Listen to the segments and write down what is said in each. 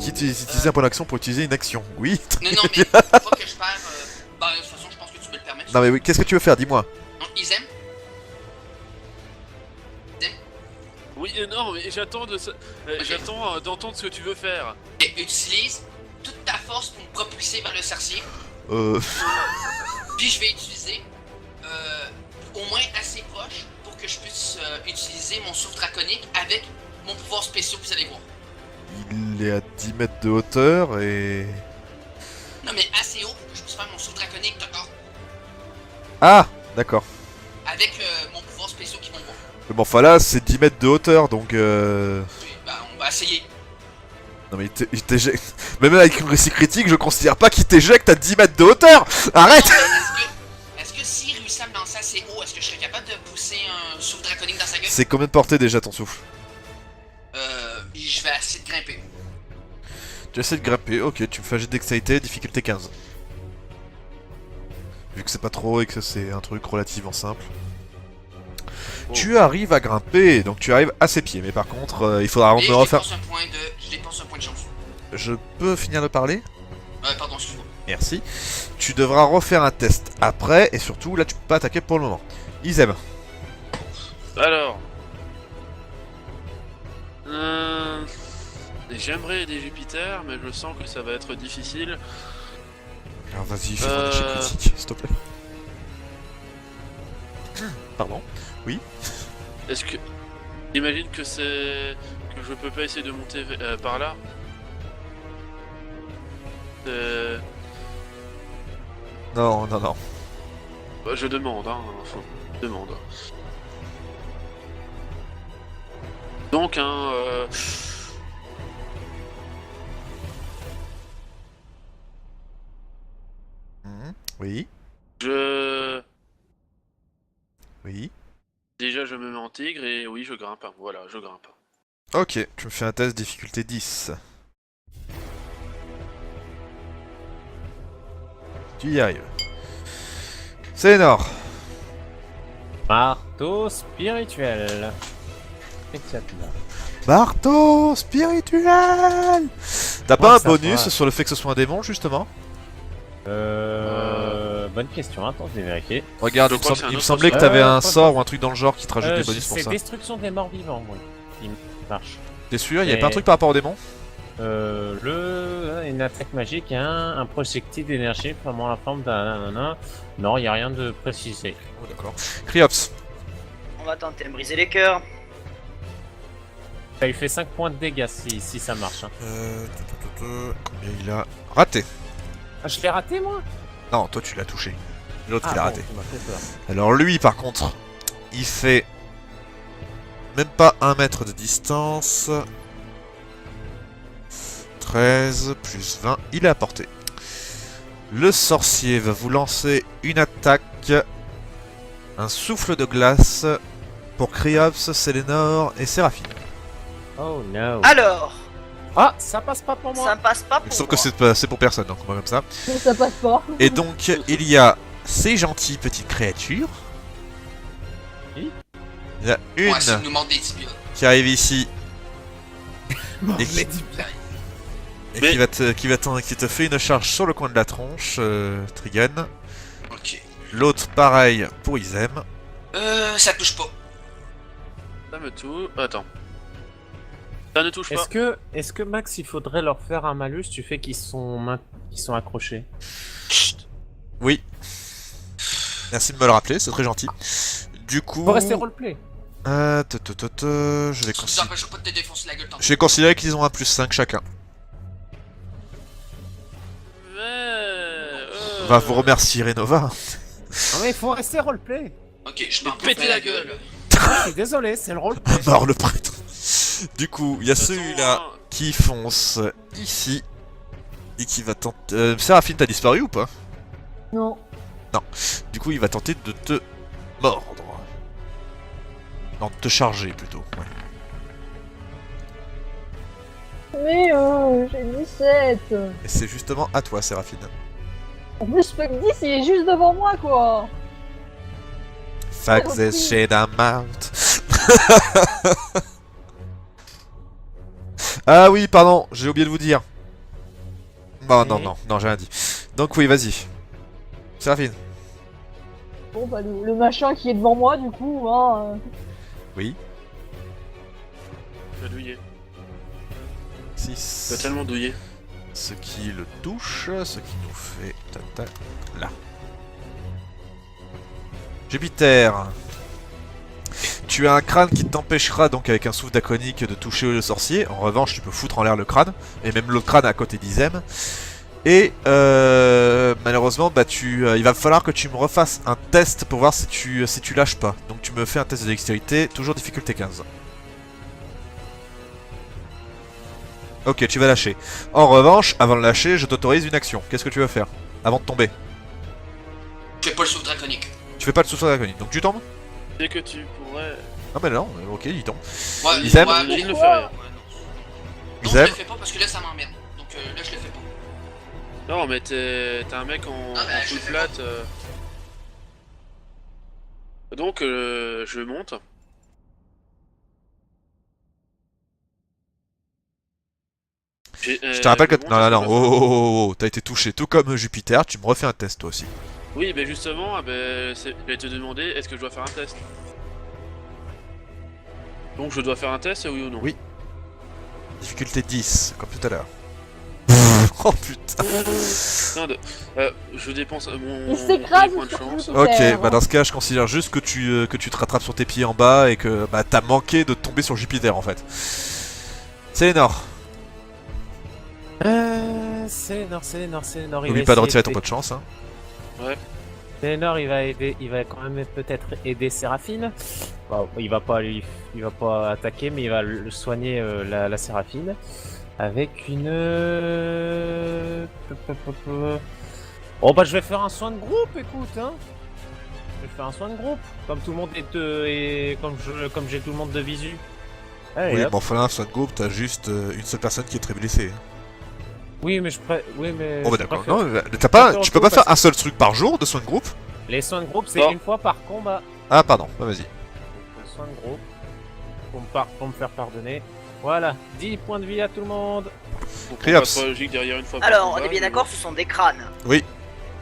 utiliser un point d'action pour utiliser une action. Oui. Non, non, mais une fois que je perds, bah, de toute façon, je pense que tu peux le permettre. Non mais oui, qu'est-ce que tu veux faire? Dis-moi. Non, ils aiment. Oui, non, mais j'attends d'entendre ce que tu veux faire. Et utilise toute ta force pour me propulser vers le sorcier. Puis je vais utiliser au moins assez proche pour que je puisse utiliser mon souffle draconique avec mon pouvoir spécial, vous allez voir. Il est à 10 mètres de hauteur et... Non mais assez haut pour que je puisse faire mon souffle draconique, d'accord? Ah, d'accord. Avec mon pouvoir spécial qui vont voir. Bon, enfin là, c'est 10 mètres de hauteur, donc Oui, bah on va essayer. Non mais il t'éjecte... Même avec une récit critique, je considère pas qu'il t'éjecte à 10 mètres de hauteur. Arrête. Non, mais est-ce que s'il réussit à me lancer assez haut, est-ce que je serais capable de pousser un souffle draconique dans sa gueule? C'est combien de portée déjà ton souffle? Je vais essayer de grimper. Tu essaies de grimper, ok, tu me fais un jet de dextérité, difficulté 15. Vu que c'est pas trop et que c'est un truc relativement simple. Oh. Tu arrives à grimper, donc tu arrives à ses pieds, mais par contre, il faudra Et me refaire... je dépense un point de chance. Je peux finir de parler? Pardon, excuse-moi. Merci. Tu devras refaire un test après, et surtout, là tu peux pas attaquer pour le moment. Isem. Alors... J'aimerais aider Jupiter, mais je sens que ça va être difficile. Alors vas-y, fais ton échec critique, s'il te plaît. Pardon? Oui? Est-ce que... J'imagine que c'est... que je peux pas essayer de monter par là? Non, non, non. Bah, je demande, hein, enfin, je demande. Donc, Oui? Oui? Déjà, je me mets en tigre et oui, je grimpe. Voilà, je grimpe. Ok, tu me fais un test difficulté 10. Tu y arrives. C'est Nord. Marteau spirituel. Exactement. Marteau spirituel. T'as pas Ouais, un ça bonus va. sur le fait que ce soit un démon, justement? Bonne question, attends, je vais vérifier. Regarde, Je il me, crois que c'est un il me autre semblait que sort. t'avais un Pas sort ou un truc dans le genre qui te rajoute des bonus pour C'est ça. destruction des morts vivants, moi. Qui marche. T'es sûr? Y'avait Et- pas un truc par rapport au démon? Une attaque magique et un projectile d'énergie formant la forme d'un nanana. Non, y a rien de précisé. Oh, d'accord. Cryops. On va tenter de me briser les cœurs. Ça lui fait 5 points de dégâts si ça marche. Hein. Combien il a? Raté. Ah, je l'ai raté, moi? Non, toi tu l'as touché. L'autre Ah, il a bon, raté. tu m'as fait peur. Alors lui par contre, il fait même pas 1 mètre de distance. 13 plus 20, il est à portée. Le sorcier va vous lancer une attaque. Un souffle de glace pour Cryops, Sélénor et Séraphine. Oh no. Alors, Ah, ça passe pas pour moi. ça passe pas pour Sauf moi. que c'est pour personne, donc on va comme ça. Ça passe pas. Et donc il y a ces gentilles petites créatures. Oui. Il y a On une va essayer de nous mordre des tibias. qui arrive ici et qui, et Mais- qui te fait une charge sur le coin de la tronche, Trigun. Ok. L'autre pareil pour Isem. Ça touche pas. Ça me touche... Attends. Ça ne touche pas. Est-ce que Max, il faudrait leur faire un malus du fait qu'ils sont accrochés? Oui. Merci de me le rappeler, c'est très gentil. Du coup... Faut rester roleplay. Je vais Ça considérer... t'empêchera pas de te défoncer la gueule tant Je vais considérer qu'ils ont un plus 5 chacun. On va vous remercier Renova. Non mais il faut rester roleplay. Ok, je m'en Péter la gueule. Je suis désolé, c'est le roleplay. Mort le prêtre. Du coup, il y a De toute celui-là façon, qui fonce ici. Et qui va tenter... Séraphine, t'as disparu ou pas? Non. Du coup, il va tenter de te mordre. Non, de te charger plutôt. Ouais. Mais j'ai 17. Et c'est justement à toi, Séraphine. En plus, Fuck 10, il est juste devant moi, quoi. Fuck this shit, I'm out. Ah oui, pardon, j'ai oublié de vous dire. Bon, non, non, non, j'ai rien dit. Donc oui, vas-y. Séraphine. Bon, bah, le machin qui est devant moi, du coup, hein. Oui. Il va douiller. 6. Il va tellement douiller. Ce qui le touche, ce qui nous fait... Tata, là. Jupiter. Tu as un crâne qui t'empêchera donc avec un souffle draconique de toucher le sorcier. En revanche, tu peux foutre en l'air le crâne. Et même l'autre crâne à côté d'Izem. Et malheureusement, bah, il va falloir que tu me refasses un test pour voir si tu lâches pas. Donc tu me fais un test de dextérité, toujours difficulté 15. Ok, tu vas lâcher. En revanche, avant de lâcher, je t'autorise une action. Qu'est-ce que tu vas faire avant de tomber? Je fais pas le souffle draconique. Tu fais pas le souffle draconique, donc tu tombes? Dès que tu pourrais. Ah mais non, ok, il tombe. Ouais, Izem ouais, Il ne fait rien. non, Izem je le fais pas parce que là ça m'emmerde. Donc là je le fais pas. Non, mais t'es un mec en je full le fais flat. Donc, je monte. Je te rappelle que... Non, non, non, oh, t'as été touché tout comme Jupiter, tu me refais un test toi aussi. Oui, mais justement, j'allais te demander, est-ce que je dois faire un test? Donc je dois faire un test, oui ou non? Oui. Difficulté 10, comme tout à l'heure. Oh putain. Non, je dépense mon Il s'écrase point de sur chance. Jupiter. Ok, bah dans ce cas, je considère juste que tu te rattrapes sur tes pieds en bas et que bah, t'as manqué de tomber sur Jupiter en fait. Sélénor, Sélénor. n'oublie pas de retirer ton pot de chance. Hein. Sélénor, il va quand même peut-être aider Séraphine. Bon, il va pas attaquer, mais il va le soigner la Séraphine avec une. Oh bah je vais faire un soin de groupe, écoute, hein. Je vais faire un soin de groupe, comme tout le monde et comme j'ai tout le monde de visu. Allez, Oui, hop. bon, enfin là, soit de groupe, t'as juste une seule personne qui est très blessée. Oui, mais oui, mais. Bon bah je d'accord, préfère- non, tu peux préfère pas faire parce un seul truc par jour de soin de groupe? Les soins de groupe, c'est Non. une fois par combat. Ah pardon, bah vas-y. Donc, soin de groupe. Pour me faire pardonner. Voilà, 10 points de vie à tout le monde. Donc, Criops. on va pas logique derrière une fois par Alors, on combat, est bien mais d'accord, ce sont des crânes. Oui.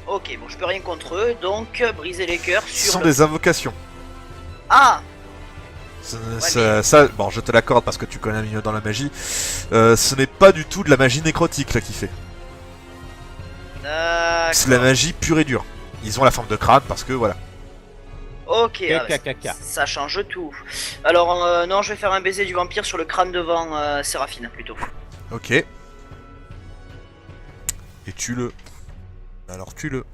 Ok, bon, je peux rien contre eux, donc briser les cœurs Ce sur sont le... des invocations. Ah Ça, bon, je te l'accorde parce que tu connais un milieu dans la magie. Ce n'est pas du tout de la magie nécrotique là qui fait. C'est de la d'accord. magie pure et dure. Ils ont la forme de crâne parce que voilà. Ok, Caca. ça change tout. Alors, non, je vais faire un baiser du vampire sur le crâne devant Séraphine, plutôt. Ok. Et tue-le. Alors tue-le.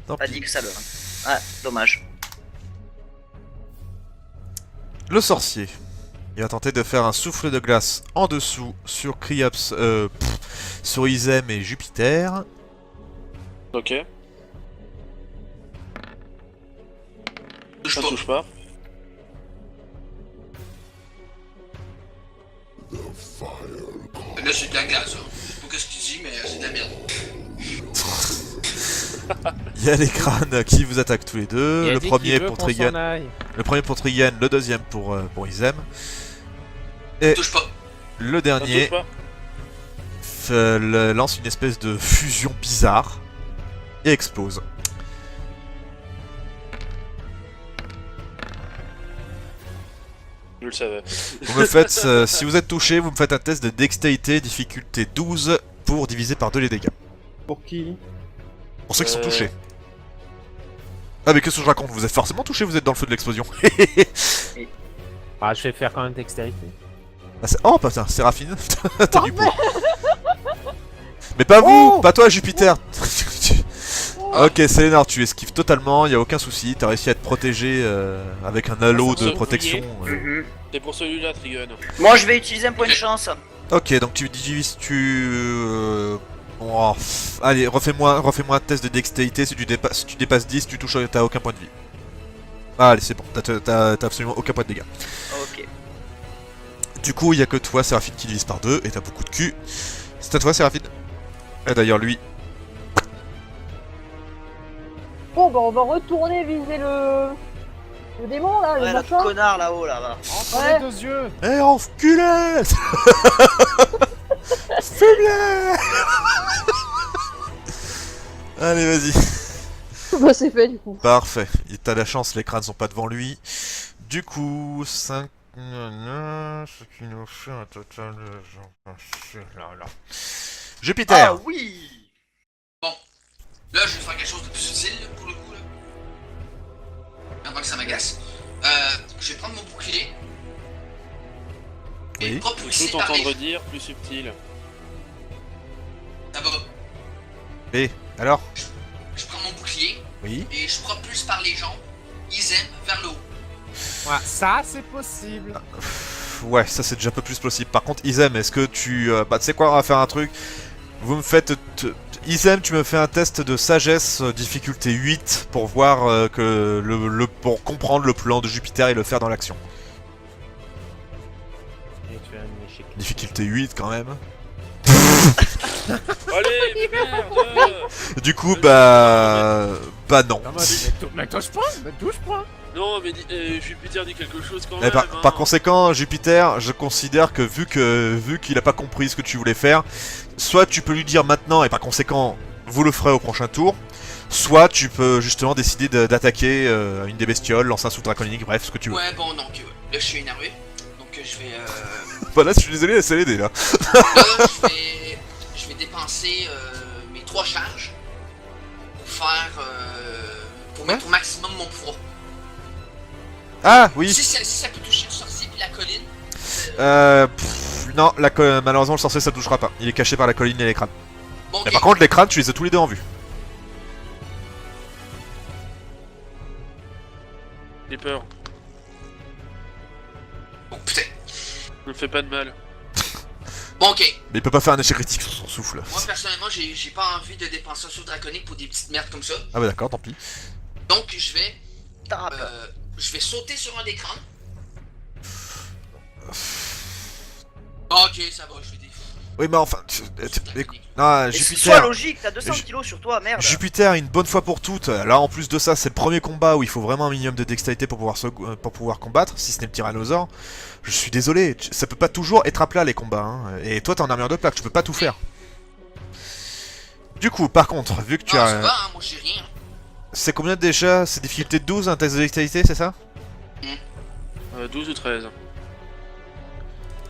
Tant Pas pis. dit que ça le... Ah, dommage. Le sorcier. Il va tenter de faire un souffle de glace en dessous sur Criops, sur Izem et Jupiter. Ok, Touche ça pas. touche pas. Là c'est de la glace. Hein. Je sais pas ce que tu dis, mais c'est de la merde. Il y a les crânes qui vous attaquent tous les deux. Il a Le dit premier qu'il veut pour qu'on Trigan, s'en aille. le premier pour Trigan, le deuxième pour Izem. Touche pas. Le Ça dernier touche pas. lance une espèce de fusion bizarre et explose. Je le savais. Vous me faites, si vous êtes touché, vous me faites un test de dextérité, difficulté 12 pour diviser par 2 les dégâts. Pour qui? Pour ceux qui sont touchés. Ah mais qu'est-ce que je raconte? Vous êtes forcément touché, vous êtes dans le feu de l'explosion. Ah, je vais faire quand même dextérité. Oh putain, Séraphine, t'as du beau. Mais pas vous, pas toi Jupiter. Ok, Sélénor, tu esquives totalement, y a aucun souci, t'as réussi à te protéger avec un halo de Se protection. Mhm. C'est pour celui-là, Trigun. Moi, je vais utiliser un point de chance. Ok, donc tu divises, oh, allez, refais-moi un test de dextérité, si tu dépasses 10, tu touches, t'as aucun point de vie. Ah, allez, c'est bon, t'as absolument aucun point de dégâts. Ok. Du coup, il y a que toi, Séraphine, qui divise par 2, et t'as beaucoup de cul. C'est à toi, Séraphine. Et d'ailleurs, lui, Bon, bah, on va retourner viser Le démon là, le Ouais, notre machin. connard là-haut, là-bas. Entre Ouais. les 2 yeux. Eh, enculé. Fume-les. Allez, vas-y. Bah c'est fait du coup. Parfait. T'as la chance, les crânes sont pas devant lui. Du coup, 5... Ce qui nous fait un total de... Là. Jupiter. Ah oui. Là, je vais faire quelque chose de plus utile là, pour le coup. Là. Avant que ça m'agace. Je vais prendre mon bouclier. Et Oui. Je propulser peux par t'entendre les... dire plus subtil. Ça va. Et alors? Je prends mon bouclier Oui. et je propulse par les jambes Isem vers le haut. Ouais, ça c'est possible. Ouais, ça c'est déjà un peu plus possible. Par contre, Isem, est-ce que tu... Bah, tu sais quoi, on va faire un truc. Vous me faites... Isem, tu me fais un test de sagesse, difficulté 8, pour voir que pour comprendre le plan de Jupiter et le faire dans l'action. Et tu as un échec. Difficulté 8 quand même. Allez, merde. Du coup, bah non. Mais touche pas, mais touche pas. Non, mais Jupiter dit quelque chose quand Et même. par conséquent, Jupiter, je considère que vu qu'il a pas compris ce que tu voulais faire, soit tu peux lui dire maintenant et par conséquent, vous le ferez au prochain tour, soit tu peux justement décider d'attaquer une des bestioles, lancer un sous draconique, bref, ce que tu veux. Ouais, bon, donc là, je suis énervé. Donc, je vais. Voilà, je suis désolé, c'est l'aider là. Là, je vais dépenser mes 3 charges pour faire. Pour mettre au maximum mon pouvoir. Ah oui. Si ça peut toucher le sorcier puis la colline. Non, malheureusement le sorcier ça touchera pas. Il est caché par la colline et les crânes. Bon, Mais ok. par contre les crânes tu les as tous les deux en vue. J'ai peur. Bon, putain. Ne me fais pas de mal. Bon, ok. Mais il peut pas faire un échec critique sur son souffle. Moi, personnellement, j'ai pas envie de dépenser un sous draconique pour des petites merdes comme ça. Ah bah d'accord, tant pis. Donc, je vais. Tape. Je vais sauter sur un des crânes. Ok, ça va, je vais défendre. Oui mais enfin... Non, Mais Jupiter... sois logique, t'as 200 kilos sur toi, merde. Jupiter, une bonne fois pour toutes, là en plus de ça, c'est le premier combat où il faut vraiment un minimum de dextérité pour pouvoir combattre, si ce n'est le tyrannosaure. Je suis désolé, ça peut pas toujours être à plat les combats, hein. Et toi t'es en armure de plaque, tu peux pas tout faire. Du coup, par contre, vu que tu Ah, as... ça va, hein, moi j'ai rien. C'est combien déjà? C'est difficulté de 12, un test de dextérité, c'est ça? 12 ou 13.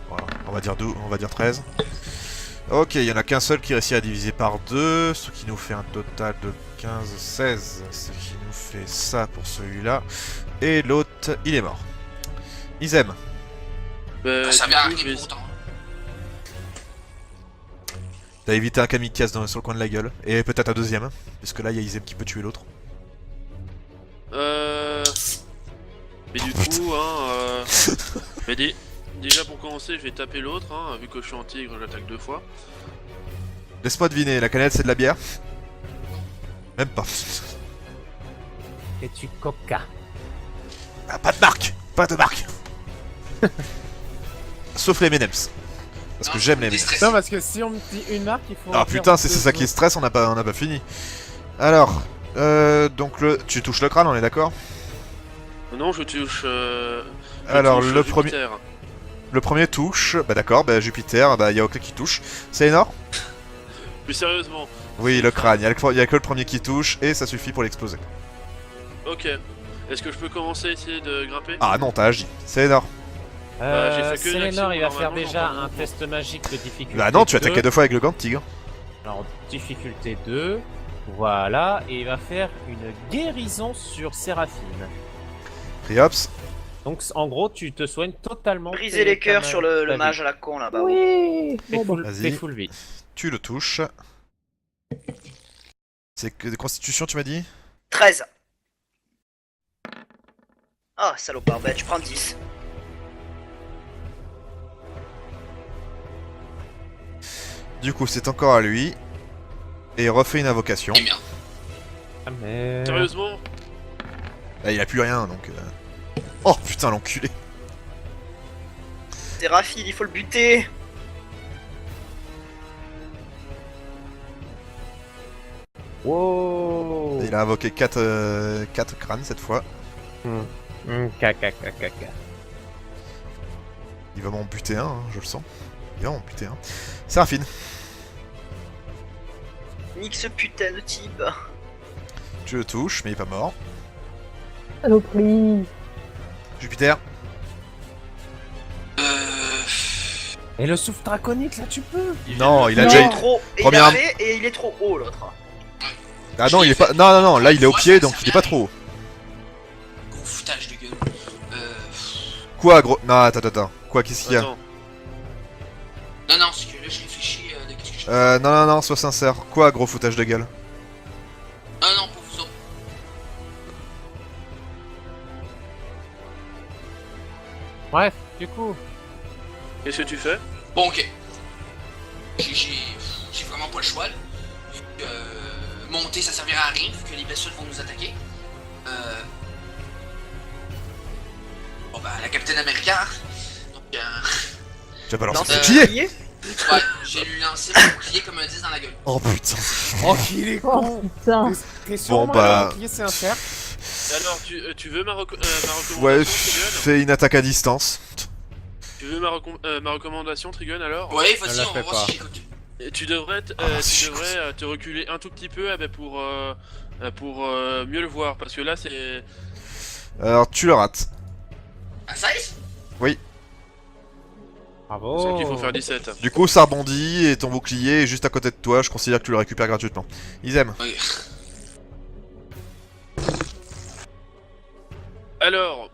Voilà, on va dire 13. Ok, il y en a qu'un seul qui réussit à diviser par 2, ce qui nous fait un total de 15, 16, ce qui nous fait ça pour celui-là. Et l'autre, il est mort. Isem, Bah, Ça du vient coup, rien je vais- pour autant. t'as évité un kamikaze sur le coin de la gueule, et peut-être un deuxième, puisque là il y a Isem qui peut tuer l'autre. Mais du coup, mais déjà pour commencer, je vais taper l'autre, hein. Vu que je suis en tigre, j'attaque 2 fois. Laisse-moi deviner, la canette c'est de la bière? Même pas. Et tu coca. Ah, pas de marque. Pas de marque. Sauf les M&M's. Parce que Non, j'aime les des M&M's. stress. Non, parce que si on me dit une marque, il faut. Ah en faire putain, c'est deux ça qui est autres. stress, on n'a pas fini. Alors, donc tu touches le crâne, on est d'accord? Non, je touche. Alors, touche le premier touche, bah d'accord, bah Jupiter, bah y'a aucun qui touche. C'est énorme? Plus sérieusement. Oui, le crâne, y'a que le premier qui touche, et ça suffit pour l'exploser. Ok. Est-ce que je peux commencer à essayer de grimper? Ah non, t'as agi, c'est énorme. J'ai fait que une Selenor, action, il va faire normalement, déjà j'en un prends test magique de difficulté. Bah non, tu 2. attaquais 2 fois avec le gant de tigre. Alors, difficulté 2. Voilà. Et il va faire une guérison sur Séraphine. Triops, Donc, en gros, tu te soignes totalement. Briser les cœurs sur le ta mage vie. à la con là-bas. Oui. Fais Bon, bah. full, Vas-y. fais full vie. tu le touches. C'est que de constitution, tu m'as dit? 13. Ah, salopard, bah tu prends 10. Du coup, c'est encore à lui. Et il refait une invocation. Eh bien. Ah, mais. Sérieusement? Là, il a plus rien, donc... Oh putain, l'enculé. C'est Raphaël, il faut le buter. Wow. Il a invoqué 4 crânes cette fois. Caca. Il va m'en buter un, hein, je le sens. Il va m'en buter un. Séraphine, Nique ce putain de type. tu le touches, mais il est pas mort. Saloperie. Jupiter, Et le souffle draconique, là, tu peux. non, il a Non. déjà... Il est trop. Et Première- et il est trop haut l'autre. Ah non, il est pas... Non, là il est au pied, donc il est pas trop haut. Gros foutage de gueule. Quoi, gros... Non, attends. Quoi, qu'est-ce qu'il y a? Attends, Non, c'est que là, je réfléchis de qu'est-ce que je... Non, sois sincère. Quoi, gros foutage de gueule? Non, pour vous autres. Bref, du coup. qu'est-ce que tu fais? Bon, ok. J'ai vraiment pas le choix, là. Vu que, monter, ça servira à rien, vu que les bestioles vont nous attaquer. Bon, bah, la Capitaine America. Donc, J'ai balancé Non, le c'est bouclier. ouais, j'ai lui lancé mon bouclier comme un 10 dans la gueule. Oh putain. Oh, qu'il est Oh putain. T'es sûr, Bon, moi, bah- le bouclier, c'est un cerf. Alors, tu veux ma recommandation, Ouais, Trigun? fais une attaque à distance. Tu veux ma recommandation, Trigun, alors? Ouais, Ne vas-y, la on va fais voir pas. si j'écoute. Et tu devrais, si, te reculer un tout petit peu pour mieux le voir, parce que là, c'est... Alors, tu le rates. À 16? Bravo. C'est ça qu'il faut faire 17. Du coup, ça rebondit et ton bouclier est juste à côté de toi. Je considère que tu le récupères gratuitement. Isem, Oui. Alors,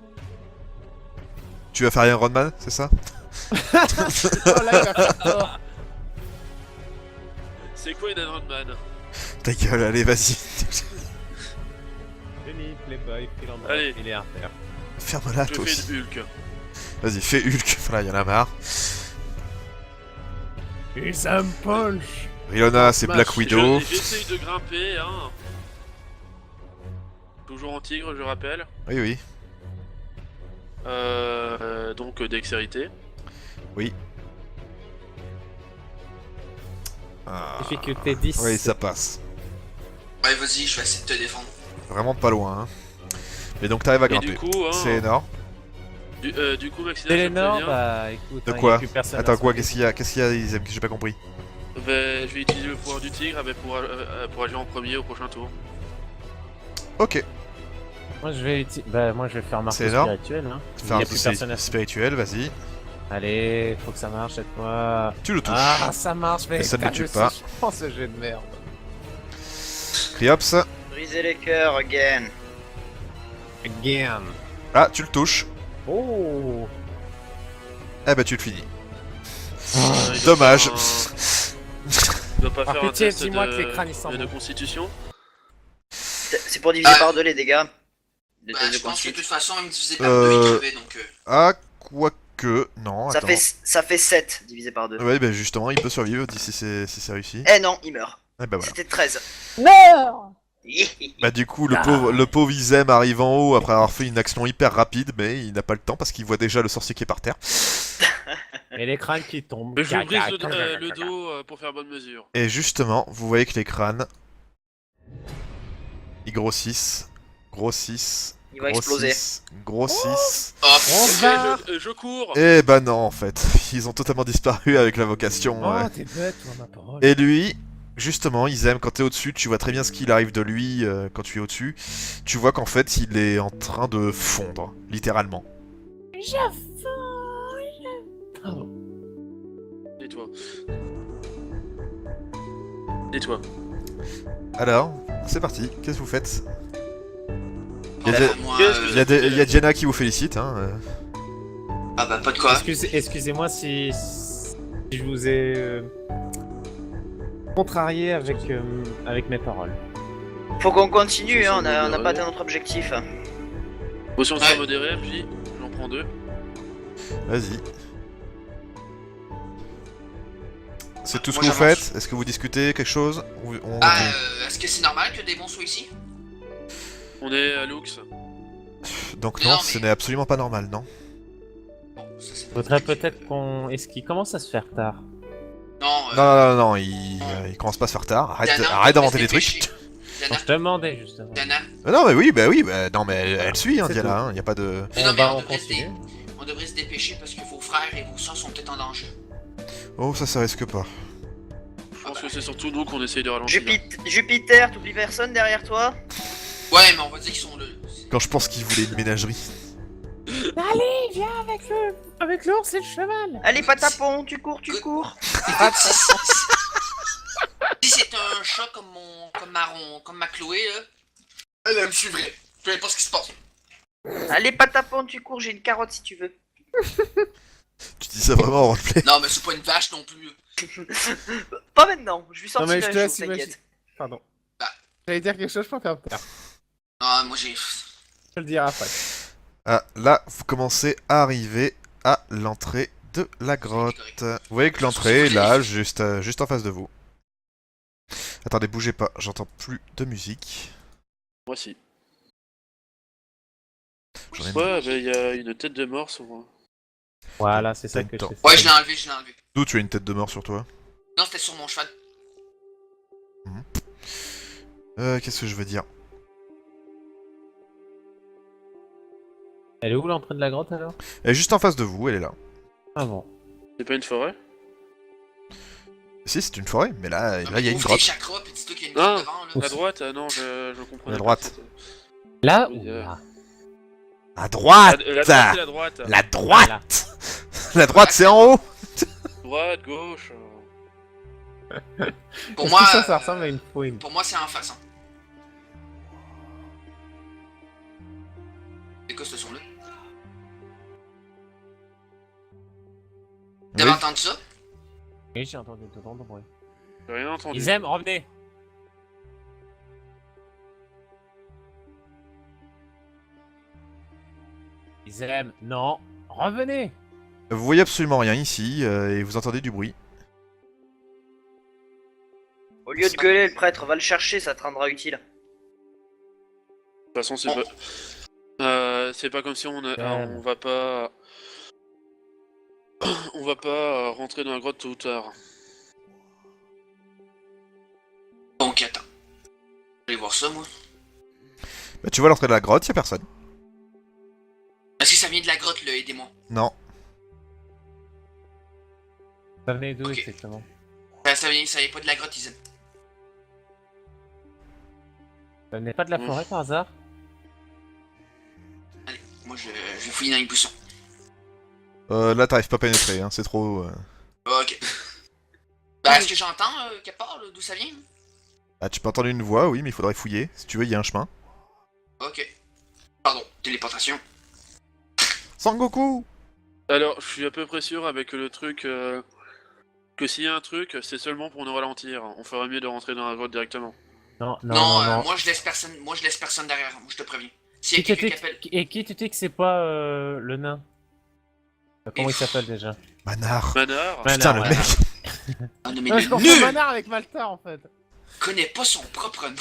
tu vas faire Iron Man, c'est ça? Oh, là, il va faire tort. c'est quoi une Iron Man? Ta gueule, allez, vas-y. Denis, Playboy, philanthrope, Allez. Ah, milliardaire. Ferme-la, Je toi fais aussi. une Hulk. Vas-y, fais Hulk. Voilà, y'en a marre. Isam Punch. Riona, c'est Black Widow. J'essaye de grimper, hein. Toujours en tigre, je rappelle. Oui. Donc dextérité. Ah. Difficulté 10. Oui, ça passe. Ouais, vas-y, je vais essayer de te défendre. Vraiment pas loin. Hein. Mais donc t'arrives à Et grimper. du coup, hein, C'est énorme. du coup, Maxina, je te Télénor, préviens, bah écoute, De hein, quoi y a plus personne Attends, à quoi? sauver. Qu'est-ce qu'il y a, Isem, que j'ai pas compris? je vais utiliser le pouvoir du tigre pour agir en premier au prochain tour. Ok. Moi je vais moi je vais faire marque C'est énorme. spirituelle. Hein. Faire Y un a plus pouce personne à sauver. spirituel, vas-y. Allez, faut que ça marche cette fois. Tu le touches. Ah, ça marche, mais Et ça ne le putain, tue je pas. sais, je pense ce jeu de merde. Criops. Briser les cœurs, again. Again. Ah, tu le touches. Oh. Eh bah, tu le finis. Il doit Dommage. faire il doit pas Par faire un pitié, test dis-moi de... que les crânes, ils sont de bons. constitution. C'est pour diviser par deux les dégâts. Les Bah, tests de je pense que de constitution. toute façon, il me divisait par 2 il crevait, donc... Ah, quoique. Non, Ça attends. ça fait 7 divisé par 2. Ouais, bah justement, il peut survivre si c'est réussi. Eh non, il meurt. Eh bah voilà. C'était 13. Meurs. Bah du coup, le pauvre Isem arrive en haut après avoir fait une action hyper rapide, mais il n'a pas le temps parce qu'il voit déjà le sorcier qui est par terre. Et les crânes qui tombent. Mais je vous brise Caca, le dos pour faire bonne mesure. Et justement, vous voyez que les crânes, ils grossissent, Il va exploser. grossissent. Oh, On putain. va. Je cours. Et bah non, en fait, ils ont totalement disparu avec l'invocation. Oh, ouais. t'es bête, toi, ma parole. Et lui, justement, Isem, quand t'es au-dessus, tu vois très bien ce qu'il arrive de lui quand tu es au-dessus. Tu vois qu'en fait, il est en train de fondre, littéralement. Pardon. Tais-toi. Tais-toi. Alors, c'est parti, qu'est-ce que vous faites? Il y a, Bah, des- moi, il y a Jenna qui vous félicite, hein. Ah bah, pas de quoi. Excusez-moi si je vous ai contrarié avec mes paroles. Faut qu'on continue, hein, on a Ouais. pas atteint notre objectif. Potion de Ouais. sang modéré, puis j'en prends 2. Vas-y. C'est tout ce Moi, que vous j'avance. faites? Est-ce que vous discutez quelque chose? Ah, est-ce que c'est normal que des démons soient ici? On est à Lux. Donc Non, non, mais- ce n'est absolument pas normal, non? Bon, ça c'est... Faudrait peut-être qu'on. Est-ce qu'il commence à se faire tard? Non, Non, il commence pas à se faire tard. Arrête Dana, d'inventer on des peut se trucs. dépêcher. Diana, Je te demandais justement. Diana. Ah non, mais oui, non, mais elle suit, hein, C'est Diana, hein, y a pas de... Non, mais On continue. on devrait se dépêcher parce que vos frères et vos soeurs sont peut-être en danger. Oh, ça risque pas. Je pense que c'est surtout nous qu'on essaye de ralentir. Jupiter, t'oublies personne derrière toi? Ouais, mais on va dire qu'ils sont là. Quand je pense qu'il voulait une ménagerie. Allez, viens avec l'ours et le cheval. Allez, patapon, tu cours, tu cours. Écoute, si c'est un chat comme ma Chloé, là, elle me suivrait. Peu importe ce qui se passe. Allez, patapon, tu cours, j'ai une carotte si tu veux. Tu dis ça vraiment en roleplay. Non, mais c'est pas une vache non plus. Pas maintenant, je lui Non, sortir mais je un te jour, laisse t'inquiète. imaginer. Pardon. Bah. J'allais dire quelque chose, je peux faire taire. Non, moi j'ai. Je te le dirai après. Ah, là, vous commencez à arriver à l'entrée de la grotte. Vous voyez que l'entrée est là, juste en face de vous. Attendez, bougez pas, j'entends plus de musique. Moi si. J'en ai Ouais, bah y a une tête de mort sur moi. Voilà, c'est ça que je Attends. sais. Ouais, je l'ai enlevé, je l'ai enlevé. D'où tu as une tête de mort sur toi? Non, c'était sur mon cheval. Qu'est-ce que je veux dire? Elle est où l'entrée de la grotte alors? Elle est juste en face de vous, elle est là. Ah bon. C'est pas une forêt? Si, c'est une forêt, mais là, Non, il y a une ouvre tes grotte. chakras, pis dis-toi qu'il y a une Ah, grotte devant, là. La droite? Ah non, je comprenais. La pas, droite. c'était- Là Oui, ou là? À droite! La droite, c'est la droite. La droite! La droite, c'est en haut! Droite, gauche. Pour Est-ce moi, que ça ressemble à une fouine. pour moi, c'est en face. Hein. C'est quoi ce son-là? Oui. T'avais entendu ça? Oui, j'ai entendu tout le bruit. J'ai rien entendu. Ils aiment, revenez. Ils aiment, non, revenez. Vous voyez absolument rien ici, et vous entendez du bruit. Au lieu de gueuler, le prêtre va le chercher, ça te rendra utile. De toute façon, c'est Oh. pas. C'est pas comme si on va pas. On va pas rentrer dans la grotte tôt ou tard. Donc, attends. Je vais voir ça, moi. Bah, tu vois l'entrée de la grotte, y a personne. Est-ce que ça vient de la grotte, là? Aidez-moi. Non. Ça venait d'où Ok. exactement? Ça vient pas de la grotte, ils aiment. Ça venait pas de la forêt par hasard? Allez, moi, je vais fouiller dans les buissons. Là, t'arrives pas à pénétrer, hein, c'est trop... Ok. Bah, est-ce que j'entends, quelque part, là, d'où ça vient? Ah, tu peux entendre une voix, oui, mais il faudrait fouiller. Si tu veux, il y a un chemin. Ok. Pardon, téléportation. Sangoku! Alors, je suis à peu près sûr avec le truc. Que s'il y a un truc, c'est seulement pour nous ralentir. On ferait mieux de rentrer dans la grotte directement. Non, non, Non, non, non. moi, je laisse personne derrière. Moi, je te préviens. S'il y Qui a tu quelqu'un dis qui appelle... et qui tu dis que c'est pas le nain? Comment il s'appelle déjà? Manar! Manar. Ouais. Putain, Manar, le voilà. mec! Ah non, mais Moi, le je confonds nul Manar avec Malta en fait. connaît pas son propre nom.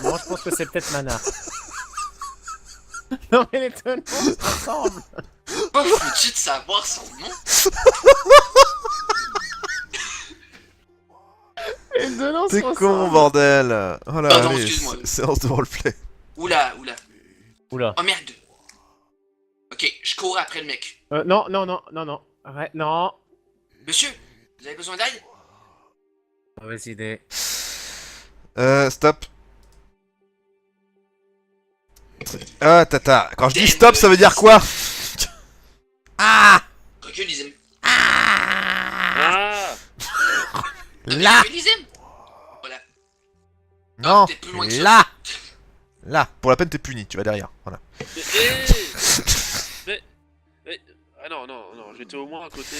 Moi je pense que c'est peut-être Manar. Non, mais les deux noms se ressemblent. Pas foutu de savoir son nom. Les deux noms se T'es ressemblent. con, bordel! Oh là, Pardon, allez, excuse-moi. séance de roleplay. Oula. Oula. Oh merde. Ok, je cours après le mec. Non, non, non, non, non. Arrête, non. Monsieur, vous avez besoin d'aide? Mauvaise idée. Stop. Ah, tata. Quand je dis stop, ça veut dire quoi? Ah! Recule, Lizim. Ah Là! Recule, Lizim. Voilà. Non! t'es plus loin que ça. Là! Là! Pour la peine, t'es puni, tu vas derrière. Voilà. Mais. Ah non, j'étais au moins à côté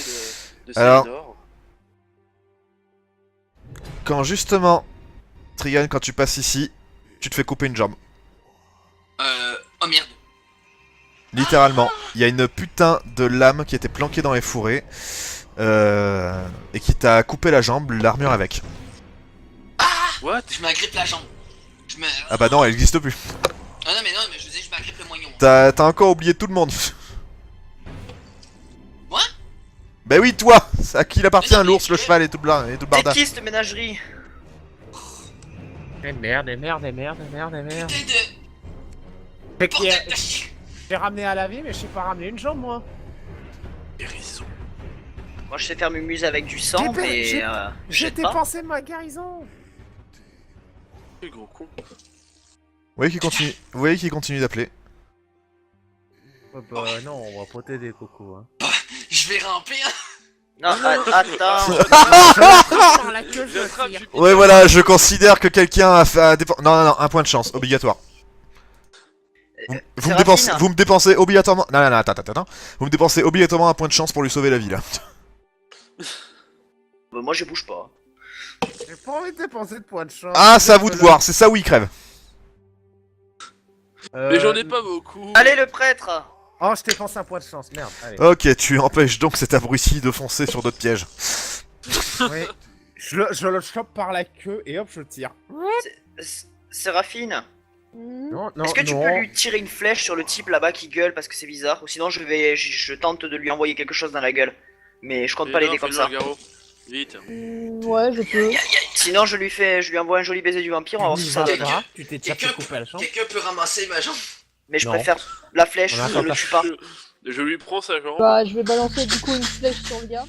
de Alors. Célinor. Quand justement, Trigan, quand tu passes ici, tu te fais couper une jambe. Oh merde. Littéralement. Il y a une putain de lame qui était planquée dans les fourrés. Et qui t'a coupé la jambe, l'armure avec. What? Je m'agrippe la jambe. Je me... Ah bah non, elle existe plus. Ah non, mais je veux dire, je m'agrippe le moignon. T'as encore oublié tout le monde. Moi? Bah oui, toi! C'est à qui il appartient, Mais non, mais l'ours, le je- cheval et tout le T'es barda. qui cette ménagerie? Eh merde, eh merde, eh merde, eh merde, eh merde. Putain de... Fait qu'il y a- Bordel de chien. J'ai ramené à la vie, mais je sais pas ramener une jambe, moi. Guérison. Moi, je sais faire mumuse avec du sang, J'ai per- mais j'ai- je J'ai jette pas. dépensé ma guérison. Quel gros con. Vous voyez qu'il continue d'appeler. Ouais, bah non, on va pas t'aider, Coco. Hein. Je vais ramper, hein. Non, attends. Par la queue, je J'attrape, tire. je- Ouais, voilà, je considère que quelqu'un a fait... Non, un point de chance, obligatoire. Séraphine. Vous me dépensez obligatoirement... Non, attends. Vous me dépensez obligatoirement un point de chance pour lui sauver la vie, là. Bah, moi, je bouge pas. J'ai pas envie de dépenser de points de chance. Ah, c'est à vous de voir, c'est ça où il crève. Mais j'en ai pas beaucoup. Allez, le prêtre. Oh, je dépense un point de chance, merde. Allez. Ok, tu empêches donc cet abruti de foncer sur d'autres pièges. Oui. Je le chope par la queue et hop, je tire. Séraphine, Hmm. Non, non, est-ce que tu non. peux lui tirer une flèche sur le type là-bas qui gueule parce que c'est bizarre? Ou sinon, je tente de lui envoyer quelque chose dans la gueule. Mais je compte pas l'aider comme ça. Vite. Ouais, je peux. Sinon, je lui envoie un joli baiser du vampire, on va voir ce que ça donne. Ah, tu t'es déjà fait Quelqu'un couper à la jambe. Quelqu'un peut ramasser ma jambe. Mais je Non. préfère la flèche, On a je pas le pas. tue pas. Je lui prends sa jambe. Bah, je vais balancer du coup une flèche sur le gars.